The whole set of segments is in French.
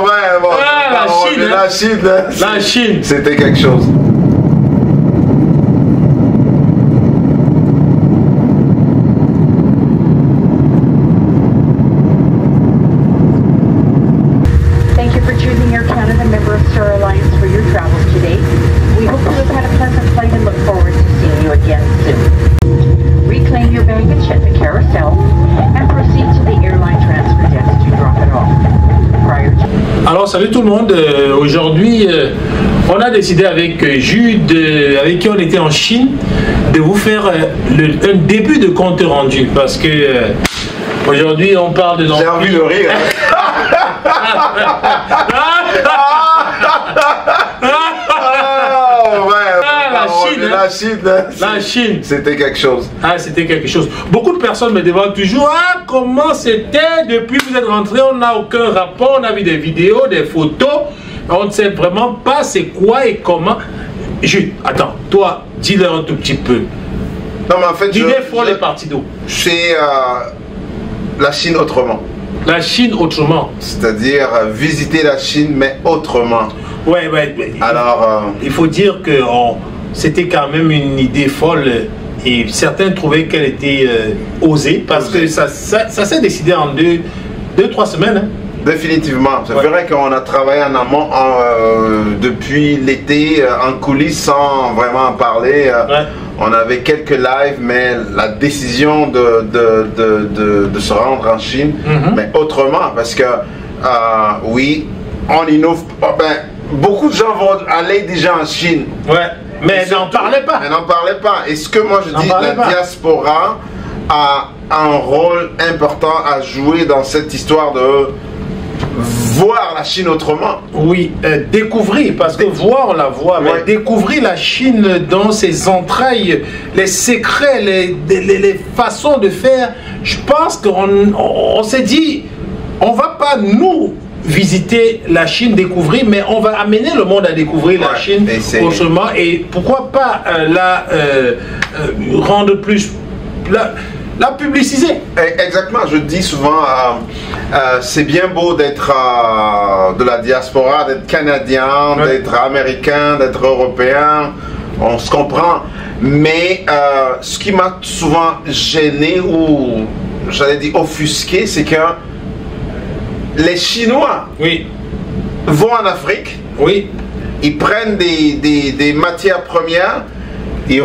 Ouais, bon, la Chine, la Chine, c'était quelque chose. Thank you for choosing Air Canada, member of Star Alliance, for your travels today. We hope you have had a pleasant flight and look forward to seeing you again soon. Reclaim your baggage at the carousel and proceed to the airline transfer desk to drop it off. Alors salut tout le monde, aujourd'hui on a décidé avec Jude, avec qui on était en Chine, de vous faire un début de compte rendu parce que aujourd'hui on parle de... J'ai envie de rire. La Chine, c'était quelque chose. Ah, c'était quelque chose. Beaucoup de personnes me demandent toujours, ah, comment c'était depuis que vous êtes rentré, on n'a aucun rapport, on a vu des vidéos, des photos, on ne sait vraiment pas c'est quoi et comment. Jude, attends, toi, dis-leur un tout petit peu. Non, mais en fait, l'idée folle est partie d'où? C'est la Chine autrement. La Chine autrement. C'est-à-dire visiter la Chine, mais autrement. Ouais. Alors, il faut dire que c'était quand même une idée folle et certains trouvaient qu'elle était osée parce que ça s'est décidé en 2-3 semaines. Hein. Définitivement. C'est vrai qu'on a travaillé en amont depuis l'été, en coulisses, sans vraiment en parler. On avait quelques lives, mais la décision de se rendre en Chine, mais autrement, parce que oui, on innove. Beaucoup de gens vont aller déjà en Chine. Ouais. Mais n'en parlez pas. Mais n'en parlez pas. Et ce que moi je dis, la diaspora a un rôle important à jouer dans cette histoire de voir la Chine autrement. Oui, découvrir, parce que voir on la voit, mais découvrir la Chine dans ses entrailles, les secrets, les façons de faire. Je pense qu'on s'est dit, on va pas nous visiter la Chine, découvrir, mais on va amener le monde à découvrir la Chine autrement, et pourquoi pas rendre plus la publiciser. Exactement, je dis souvent c'est bien beau d'être de la diaspora, d'être canadien, d'être américain, d'être européen, on se comprend, mais ce qui m'a souvent gêné ou j'allais dire offusqué, c'est que les Chinois vont en Afrique, ils prennent des matières premières, ils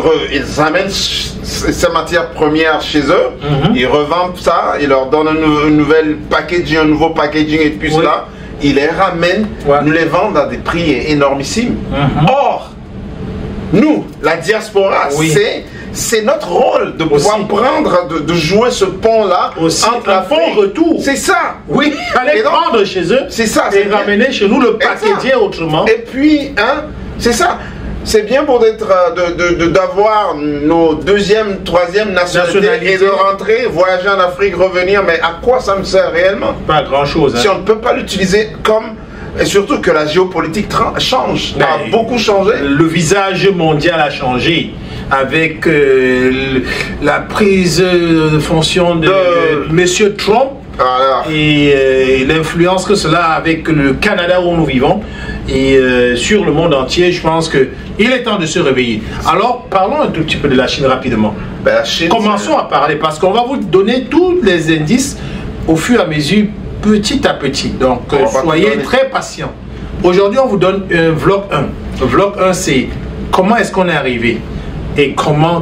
amènent ces matières premières chez eux, ils revendent ça, ils leur donnent un nouveau packaging et puis cela, ils les ramènent, nous les vendent à des prix énormissimes. Or, nous, la diaspora, c'est notre rôle de pouvoir prendre, de jouer ce pont-là entre la retour. C'est ça. Oui, aller prendre chez eux. C'est ça. Et ramener chez nous le packager autrement. Et puis, c'est ça. C'est bien pour d'avoir nos deuxième, troisième nationalités et de rentrer, voyager en Afrique, revenir. Mais à quoi ça me sert réellement? Pas grand-chose. Si on ne peut pas l'utiliser comme... Et surtout que la géopolitique change, a beaucoup changé. Le visage mondial a changé avec la prise de fonction de M. Trump et l'influence que cela a avec le Canada où nous vivons et sur le monde entier. Je pense qu'il est temps de se réveiller. Alors parlons un tout petit peu de la Chine rapidement. La Chine, commençons à parler parce qu'on va vous donner tous les indices au fur et à mesure, petit à petit. Donc soyez très patients. Aujourd'hui on vous donne un vlog 1. Le vlog 1 c'est comment est-ce qu'on est arrivé et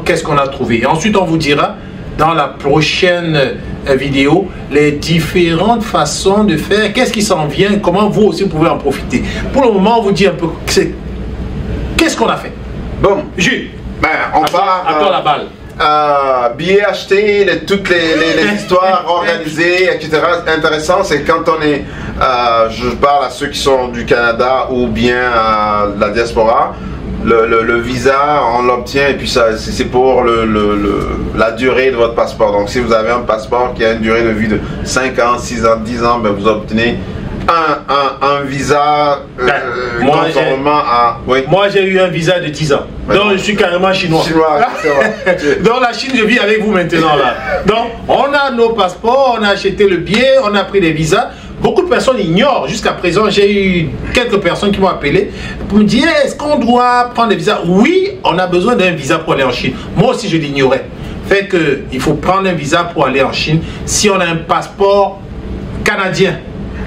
qu'est-ce qu'on a trouvé. Et ensuite on vous dira dans la prochaine vidéo les différentes façons de faire, qu'est-ce qui s'en vient, comment vous aussi vous pouvez en profiter. Pour le moment on vous dit un peu qu'est-ce qu'on a fait. Bon, Jules, on part à toi la balle. Billets achetés, toutes les histoires organisées, etc. Intéressant, c'est quand on est, je parle à ceux qui sont du Canada ou bien de la diaspora, le visa, on l'obtient et puis c'est pour la durée de votre passeport. Donc si vous avez un passeport qui a une durée de vie de 5 ans, 6 ans, 10 ans, ben vous obtenez un visa conformément à... Oui. Moi, j'ai eu un visa de 10 ans. Ouais. Donc, je suis carrément chinois. Donc, la Chine, je vis avec vous maintenant. Là. Donc, on a nos passeports, on a acheté le billet, on a pris des visas. Beaucoup de personnes ignorent. Jusqu'à présent, j'ai eu quelques personnes qui m'ont appelé pour me dire, est-ce qu'on doit prendre des visas? Oui, on a besoin d'un visa pour aller en Chine. Moi aussi, je l'ignorais. Fait que il faut prendre un visa pour aller en Chine si on a un passeport canadien.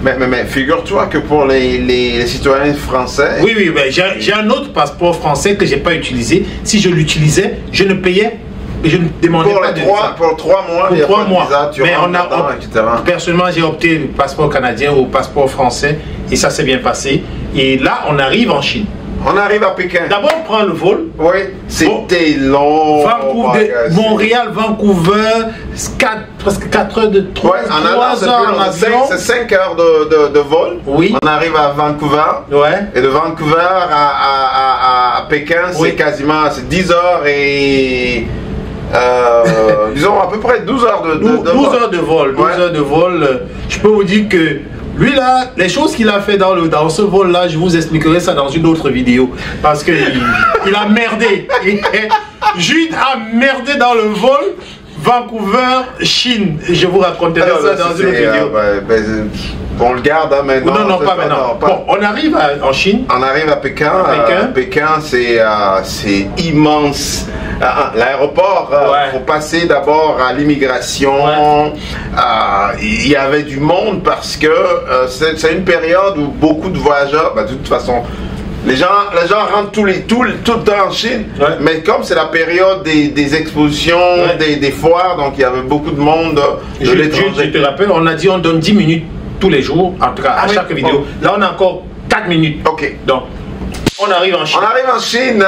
Mais figure-toi que pour les citoyens français... Oui, j'ai un autre passeport français que je n'ai pas utilisé. Si je l'utilisais, je ne payais et je ne demandais pas de visa. Pour 3 mois, il y a pas de visa, tu rentres, etc. Personnellement, j'ai opté le passeport canadien au passeport français et ça s'est bien passé. Et là, on arrive en Chine. On arrive à Pékin. D'abord, on prend le vol. Oui, c'était long. Montréal, Vancouver, presque 4 heures de 3 heures en avion. C'est 5 heures de vol. Oui. On arrive à Vancouver. Ouais. Et de Vancouver à Pékin, c'est quasiment 10 heures et... disons à peu près 12 heures de vol. 12 heures de vol. 12 heures de vol. Je peux vous dire que lui là, les choses qu'il a fait dans ce vol là, je vous expliquerai ça dans une autre vidéo. Parce qu'il il a merdé. Jude a merdé dans le vol Vancouver, Chine. Je vous raconterai ça dans une autre vidéo. On le garde hein, maintenant. Non, pas maintenant. Bon, on arrive en Chine. On arrive à Pékin. Pékin, c'est immense. L'aéroport, faut passer d'abord à l'immigration. Il y avait du monde parce que c'est une période où beaucoup de voyageurs, de toute façon, les gens rentrent tout le temps en Chine, mais comme c'est la période des expositions, des foires, donc il y avait beaucoup de monde de l'étranger. Je te rappelle, on a dit on donne 10 minutes tous les jours, en tout cas à chaque vidéo. Là, on a encore 4 minutes. Ok. Donc, on arrive en Chine. On arrive en Chine,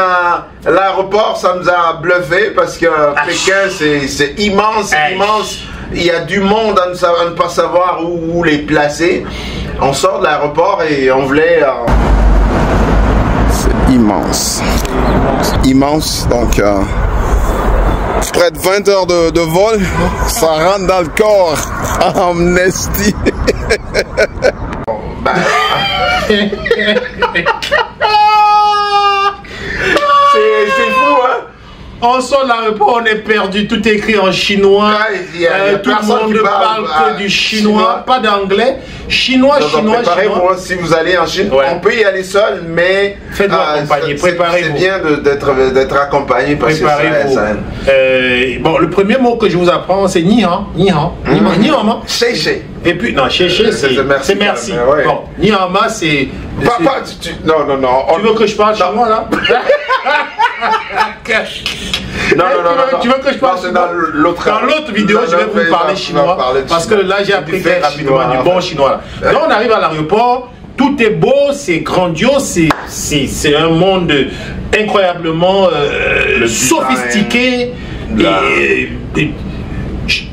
l'aéroport, ça nous a bluffé parce que Pékin, c'est immense, immense. Il y a du monde à ne pas savoir où les placer. On sort de l'aéroport et on voulait... C'est immense. Immense, donc... près de 20 heures de vol, ça rentre dans le corps. Amnesty. C'est fou, hein? On sort de l'aéroport, on est perdu, tout est écrit en chinois. Tout le monde ne parle que du chinois, pas d'anglais. Chinois. Préparez-moi, si vous allez en Chine, on peut y aller seul, mais faites-vous accompagner, préparez-vous. C'est bien d'être accompagné parce que bon, le premier mot que je vous apprends, c'est ni hao. Ni hao. Chez. Et puis, non, chez, c'est merci. Bon, ni hao ma, c'est... Non. Tu veux que je parle chinois, là? Non. Tu veux que je parle chinois? Dans l'autre vidéo, je vais vous parler chinois. Parce que là, j'ai appris très rapidement du bon chinois. Donc, on arrive à l'aéroport. Tout est beau, c'est grandiose, c'est un monde incroyablement sophistiqué.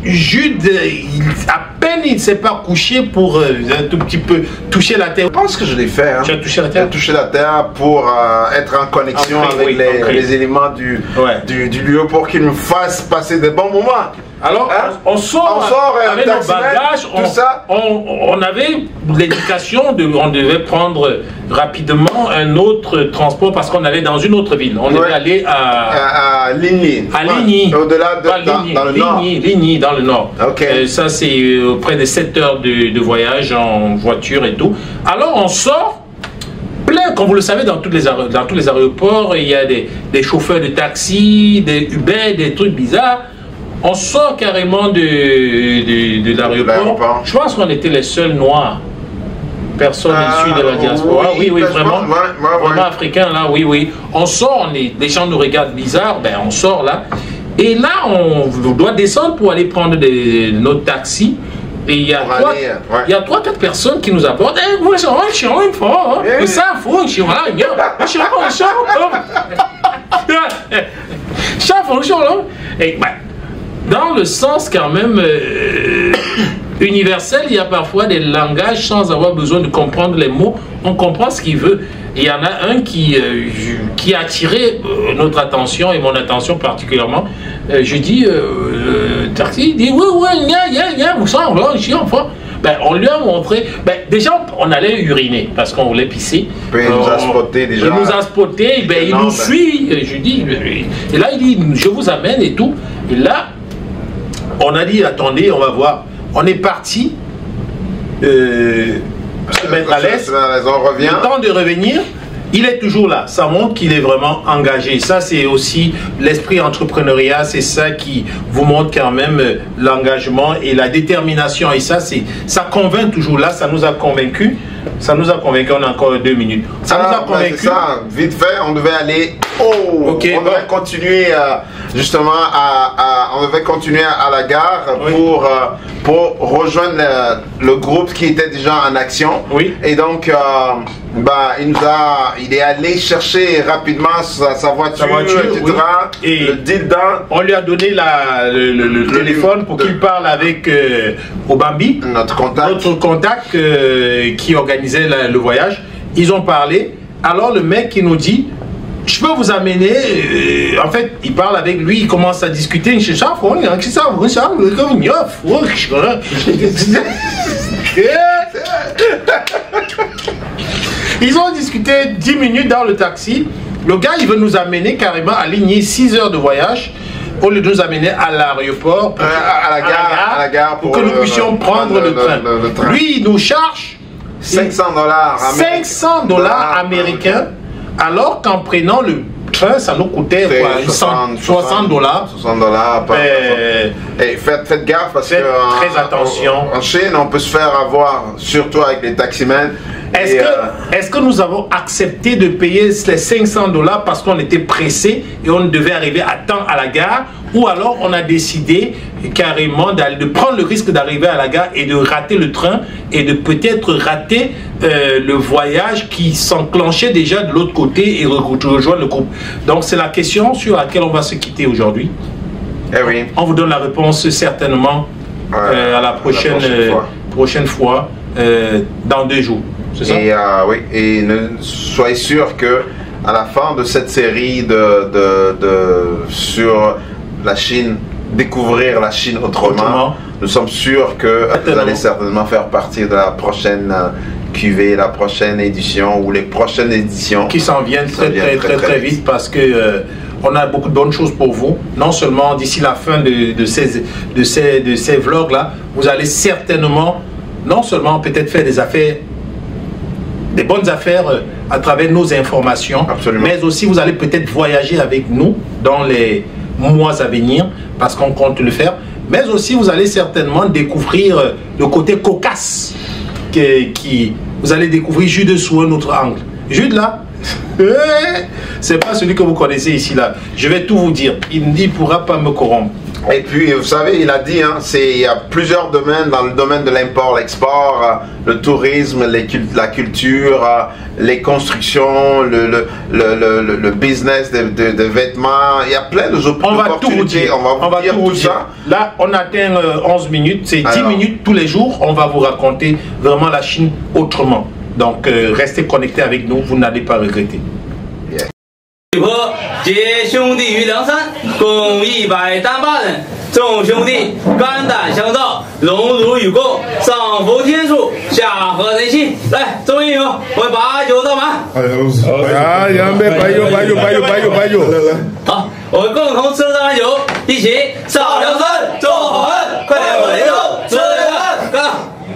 Jude, à peine il ne s'est pas couché pour un tout petit peu toucher la terre. Je pense que je l'ai fait. Hein. Tu as touché la terre? J'ai touché la terre pour être en connexion avec les éléments du lieu pour qu'il me fasse passer de bons moments. Alors, on sort avec nos bagages, on avait l'indication on devait prendre rapidement un autre transport parce qu'on allait dans une autre ville. On devait aller à Ligny. À Ligny. Au-delà dans le nord. Ligny, dans le nord. Okay. Ça, c'est près de 7 heures de voyage en voiture et tout. Alors, on sort plein, comme vous le savez, dans tous les aéroports, il y a des chauffeurs de taxi, des Uber, des trucs bizarres. On sort carrément de l'aéroport. Je pense qu'on était les seuls noirs. Personne issu de la diaspora. Oui, vraiment. Vraiment africain, là, oui. On sort, les gens nous regardent bizarre, on sort là. Et là, on doit descendre pour aller prendre notre taxi. Et il y a 3-4 personnes qui nous apportent. Dans le sens quand même universel, il y a parfois des langages sans avoir besoin de comprendre les mots. On comprend ce qu'il veut. Il y en a un qui a attiré notre attention et mon attention particulièrement. Je dis, taxi, il dit, ouais, Ben, on lui a montré, ben, déjà on allait uriner parce qu'on voulait pisser. Il nous a spoté déjà. Il nous a spoté, ben, il nous suit. Je dis, et là il dit, je vous amène et tout. Et là, on a dit, attendez, on va voir. On est parti. Se mettre à l'aise. On revient. Le temps de revenir. Il est toujours là, ça montre qu'il est vraiment engagé. Ça, c'est aussi l'esprit entrepreneurial, c'est ça qui vous montre quand même l'engagement et la détermination. Et ça convainc toujours là, ça nous a convaincus. Ça nous a convaincus, on a encore 2 minutes. Ça nous a convaincus. C'est ça, vite fait, on devait aller. On devait continuer justement on devait continuer à la gare pour rejoindre le groupe qui était déjà en action. Oui. Et donc, il est allé chercher rapidement sa voiture, etc. Oui. Et le deal on lui a donné le téléphone pour qu'il parle avec Obambi, notre contact qui organisait le voyage. Ils ont parlé. Alors le mec qui nous dit, je peux vous amener, en fait, il parle avec lui, il commence à discuter. Ils ont discuté 10 minutes dans le taxi. Le gars, il veut nous amener carrément à aligner 6 heures de voyage au lieu de nous amener à l'aéroport, à la gare pour que nous puissions prendre le train. Lui, il nous charge $500 américains, alors qu'en prenant le train, ça nous coûtait $60. Et faites gaffe parce que très attention. En Chine, on peut se faire avoir, surtout avec les taximens. Est-ce que nous avons accepté de payer les $500 parce qu'on était pressé et on devait arriver à temps à la gare, ou alors on a décidé carrément de prendre le risque d'arriver à la gare et de rater le train et de peut-être rater le voyage qui s'enclenchait déjà de l'autre côté et rejoindre le groupe. Donc c'est la question sur laquelle on va se quitter aujourd'hui. Oui. On vous donne la réponse certainement à la prochaine fois dans 2 jours. Ça? Et soyez sûr que à la fin de cette série sur la Chine, découvrir la Chine autrement, nous sommes sûrs que vous allez certainement faire partie de la prochaine cuvée, la prochaine édition ou les prochaines éditions qui s'en viennent très vite parce que on a beaucoup de bonnes choses pour vous. Non seulement d'ici la fin de ces vlogs là, vous allez certainement non seulement peut-être faire des bonnes affaires à travers nos informations, absolument, mais aussi vous allez peut-être voyager avec nous dans les mois à venir parce qu'on compte le faire, mais aussi vous allez certainement découvrir le côté cocasse vous allez découvrir Jude sous un autre angle. Jude là, c'est pas celui que vous connaissez ici là. Je vais tout vous dire. Il ne pourra pas me corrompre. Et puis, vous savez, il a dit, il y a plusieurs domaines, dans le domaine de l'import, l'export, le tourisme, la culture, les constructions, le business de vêtements. Il y a plein d'opportunités. On va tout vous dire. On va dire tout ça. Là, on atteint 11 minutes. C'est 10 minutes tous les jours. On va vous raconter vraiment la Chine autrement. Donc, restez connectés avec nous. Vous n'allez pas regretter. 和结兄弟于梁山，共100单8人，众兄弟肝胆相照，荣辱与共，上服天数，下合人心。来，众英雄，我们把酒倒满。好，我们共同吃这碗酒，一起少梁山，做好汉，快乐为荣，吃干，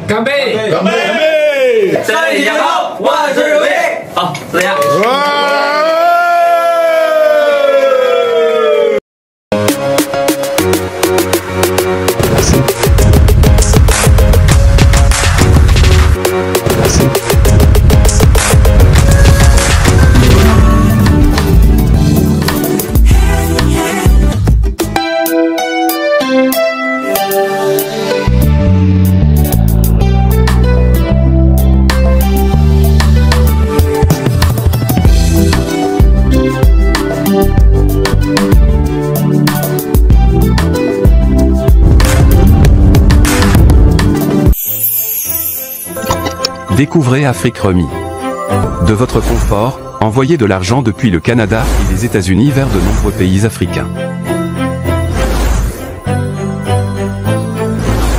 干杯！干杯！身体健康，万事如意。好，这样。Découvrez Afrique Remis. De votre confort, envoyez de l'argent depuis le Canada et les États-Unis vers de nombreux pays africains.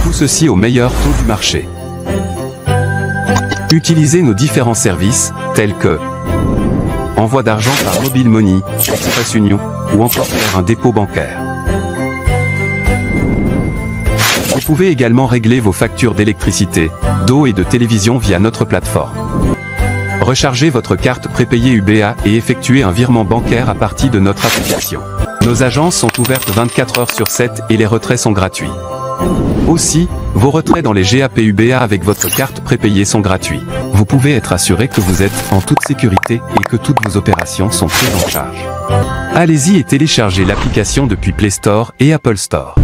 Tout ceci au meilleur taux du marché. Utilisez nos différents services, tels que envoi d'argent par Mobile Money, Express Union, ou encore faire un dépôt bancaire. Vous pouvez également régler vos factures d'électricité, d'eau et de télévision via notre plateforme. Rechargez votre carte prépayée UBA et effectuez un virement bancaire à partir de notre application. Nos agences sont ouvertes 24 heures sur 7 et les retraits sont gratuits. Aussi, vos retraits dans les GAP UBA avec votre carte prépayée sont gratuits. Vous pouvez être assuré que vous êtes en toute sécurité et que toutes vos opérations sont prises en charge. Allez-y et téléchargez l'application depuis Play Store et Apple Store.